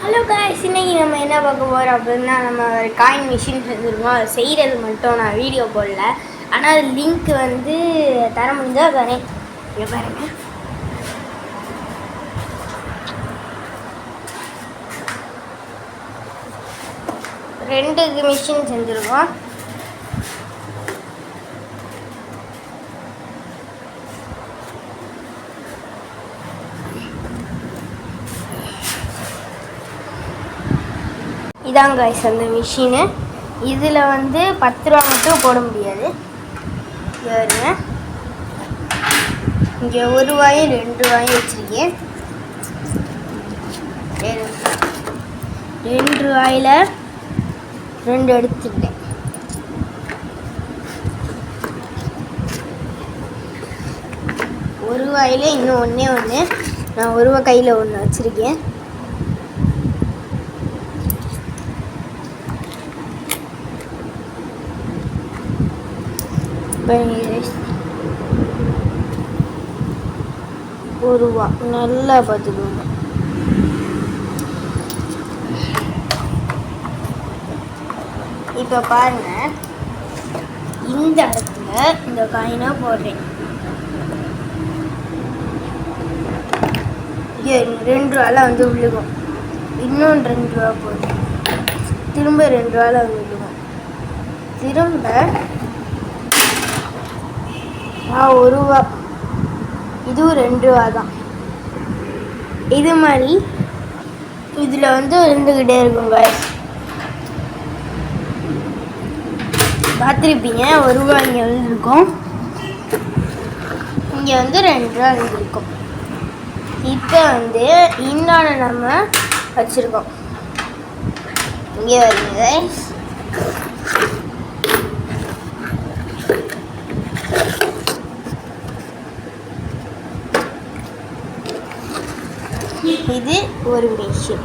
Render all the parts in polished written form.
Hello guys, இன்னைக்கு நம்ம என்ன பார்க்க போகிறோம் அப்படின்னா, நம்ம ஒரு காயின் மிஷின் செஞ்சுருக்கோம். அது செய்கிறது மட்டும் நான் வீடியோ போடல, ஆனால் அது லிங்க் வந்து தர முடிஞ்சால் தரேன். இங்கே பாருங்க, ரெண்டு மிஷின் செஞ்சுருக்கோம். இதாங்க காய்ஸ் அந்த மிஷினு. இதில் வந்து 10 ரூபா மட்டும் போட முடியாது. பாருங்க, இங்கே 1 ரூபாயும் 2 ரூபாயும் வச்சுருக்கேன். 2 ரூபாயில் 2 எடுத்துக்கிட்டேன். ஒரு ரூபாயில இன்னும் ஒன்று நான் 1 ரூபா கையில் ஒன்று வச்சுருக்கேன். ஒரு ரூபா நல்லா பார்த்துக்கோங்க. இப்போ பாருங்க, இந்த இடத்துல இந்த காயினா போடுறேன். 2 ரூபால வந்து விழுகும். இன்னும் 2 ரூபா போடுறேன். திரும்ப 2 ரூபால வந்து விழுகும். திரும்ப 1 ரூபா. இதுவும் 2 ரூபா தான். இது மாதிரி இதில் வந்து இருந்துக்கிட்டே இருக்குங்க. பார்த்துருப்பீங்க, 1 ரூபா இங்கே வந்துருக்கும், இங்கே வந்து 2 ரூபா வந்துருக்கும். இப்போ வந்து இன்னொன்று நம்ம வச்சுருக்கோம். இங்கே வருங்க, இது ஒரு மிஷின்.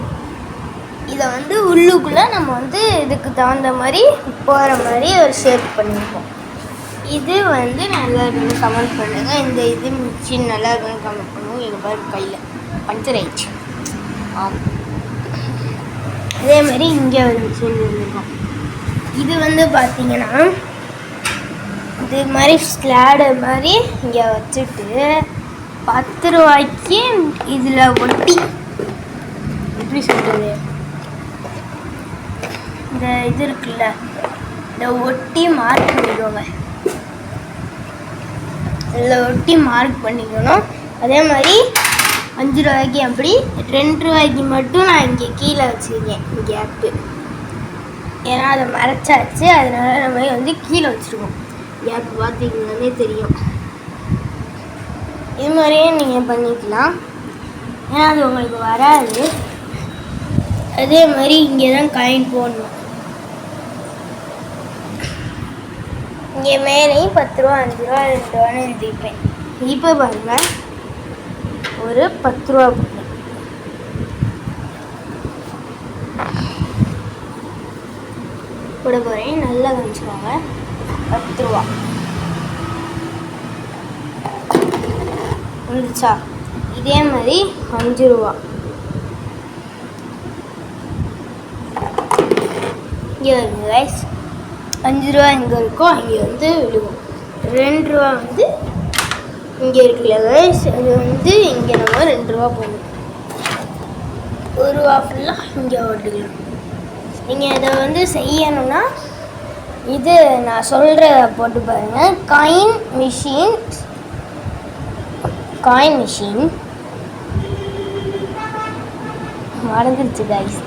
இதை வந்து உள்ளுக்குள்ளே நம்ம வந்து இதுக்கு தகுந்த மாதிரி போகிற மாதிரி ஒரு ஷேப் பண்ணியிருக்கோம். இது வந்து நல்லா இருக்குன்னு கமெண்ட் பண்ணுங்கள். இது மிஷின் நல்லா இருக்குன்னு கமெண்ட் பண்ணுவோம். எங்கள் பாரு கையில் பஞ்சர் ஆயிடுச்சு. ஆமாம், அதே மாதிரி இங்கே ஒரு மிஷின் இருக்கும். இது வந்து பார்த்தீங்கன்னா இது மாதிரி ஸ்லாடு மாதிரி இங்கே வச்சுட்டு 10 ரூபாய்க்கு இதில் ஒட்டி, எப்படி சொல்கிறது, இந்த இது இருக்குல்ல, இதை ஒட்டி மார்க் பண்ணிக்கோங்க. இதில் ஒட்டி மார்க் பண்ணிக்கணும். அதே மாதிரி 5 ரூபாய்க்கு அப்படி 2 ரூபாய்க்கு மட்டும் நான் இங்கே கீழே வச்சுருக்கேன் கேப்பு. ஏன்னா அதை மறைச்சாச்சு, அதனால நம்ம வந்து கீழே வச்சுருக்கோம். கேப்பு பார்த்தீங்கன்னாலே தெரியும். இது மாதிரியே நீங்கள் பண்ணிக்கலாம், ஏன்னா அது உங்களுக்கு வராது. அதே மாதிரி இங்கே தான் காயின் போடணும். இங்கே மேலேயும் 10 ரூபா, 5 ரூபா, 2 ரூபான்னு எழுதிப்பேன். இப்போ பாருங்கள், ஒரு 10 ரூபா போட போகிறேன். நல்லா கவனிச்சுக்கோங்க. 10 ரூபா வந்துச்சா? இதே மாதிரி 5 ரூபா. இங்கே வருங்க கைஸ், 5 ரூபா எங்கே இருக்கோ அங்கே வந்து விழுகும். 2 ரூபா வந்து இங்கே இருக்குல்ல கைஸ், அது வந்து இங்கே நம்ம 2 ரூபா போடணும். 1 ரூபா ஃபுல்லாக இங்கே ஓட்டுக்கலாம். நீங்கள் இதை வந்து செய்யணும்னா இது நான் சொல்கிற போட்டு பாருங்கள். காயின் மிஷின் மறந்துடுச்சு guys.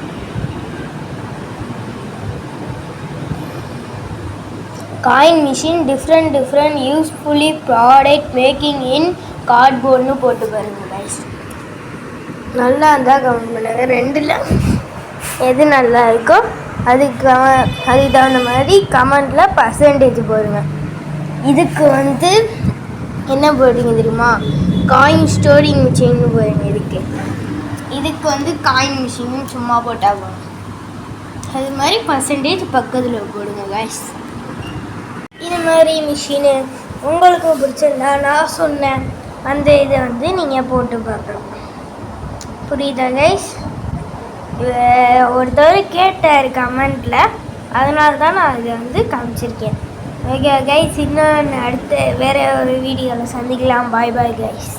Coin machine different usefully product making in கார்ட்போர்ட்னு போட்டு பாருங்க கைஸ். நல்லா இருந்தால் கமெண்ட் பண்ணுங்க. 2ல் எது நல்லா இருக்கோ அதுக்கு தகுந்த மாதிரி கமெண்டில் பர்சன்டேஜ் போடுங்க. இதுக்கு வந்து என்ன போடுறீங்க தெரியுமா? காயின் ஸ்டோரிங் மிஷின்னு போடுங்க. இதுக்கு வந்து காயின் மிஷின் சும்மா போட்டால் போதும். அது மாதிரி பர்சன்டேஜ் பக்கத்தில் போடுங்க கைஸ். இது மாதிரி மிஷினு உங்களுக்கு பிடிச்சிருந்தா நான் சொன்னேன் அந்த இதை வந்து நீங்கள் போட்டு பார்க்கலாம். புரியுதா கைஸ்? ஒருத்தர் கேட்டார் கமெண்ட்டில், அதனால தான் நான் இதை வந்து காமிச்சிருக்கேன். ஓகே கைஸ், இன்னும் அடுத்த வேறு ஒரு வீடியோவில் சந்திக்கலாம். பாய் பாய் கைஸ்.